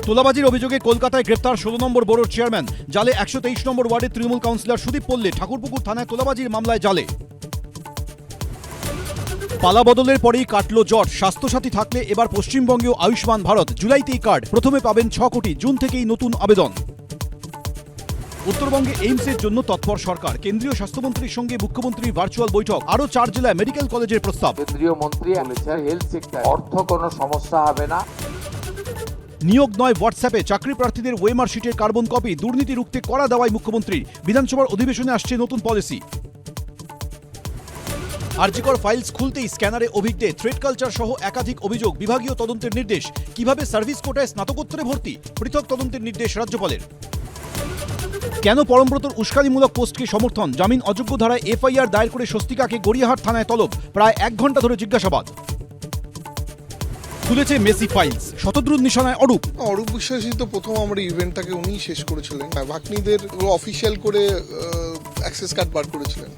তোলাবাজির অভিযোগে কলকাতায় গ্রেপ্তার 16 নম্বর বোর্ডের চেয়ারম্যান। জালে 123 নম্বর ওয়ার্ডের তৃণমূল কাউন্সিলর সুদীপ পল্লে ঠাকুরপুকুর থানায় তোলাবাজির মামলায় জালে। পালা বদলের পরেই কাটল জট। স্বাস্থ্যসাথী থাকলে এবার পশ্চিমবঙ্গেও আয়ুষ্মান ভারত। জুলাইতেই কার্ড, প্রথমে পাবেন 6 কোটি, জুন থেকেই নতুন আবেদন। উত্তরবঙ্গে এইমসের জন্য তৎপর সরকার। কেন্দ্রীয় স্বাস্থ্যমন্ত্রীর সঙ্গে মুখ্যমন্ত্রীর ভার্চুয়াল বৈঠক। আরও 4 জেলায় মেডিকেল কলেজের প্রস্তাব। কেন্দ্রীয় মন্ত্রী বলেছেন হেলথ সেক্টর অর্থ কোনো সমস্যা হবে না। নিয়োগ নয় হোয়াটসঅ্যাপে, চাকরি প্রার্থীদের ওয়েমার শিটের কার্বন কপি। দুর্নীতি রুখতে কড়া দাওয়াই মুখ্যমন্ত্রীর। বিধানসভার অধিবেশনে আসছে নতুন পলিসি। আরজিকর ফাইলস খুলতেই স্ক্যানারে অভিজ্ঞে থ্রেড কালচার সহ একাধিক অভিযোগ। বিভাগীয় তদন্তের নির্দেশ। কিভাবে সার্ভিস কোটায় স্নাতকোত্তরে ভর্তি, পৃথক তদন্তের নির্দেশ রাজ্যপালের। কেন পরমব্রতর উস্কানিমূলক পোস্টকে সমর্থন, জামিন অযোগ্য ধারায় এফআইআর দায়ের করে স্বস্তিকাকে গড়িয়াহাট থানায় তলব। প্রায় 1 ঘন্টা ধরে জিজ্ঞাসাবাদ। খুলেছে মেসি ফাইলস, শতদ্রুর নিশানায় অরূপ। অরূপ বিশ্বাসী তো প্রথম আমরা ইভেন্টটাকে উনিই শেষ করেছিলেন। ভাগ্নিদের অফিসিয়াল করে অ্যাক্সেস কার্ড বার করেছিলেন।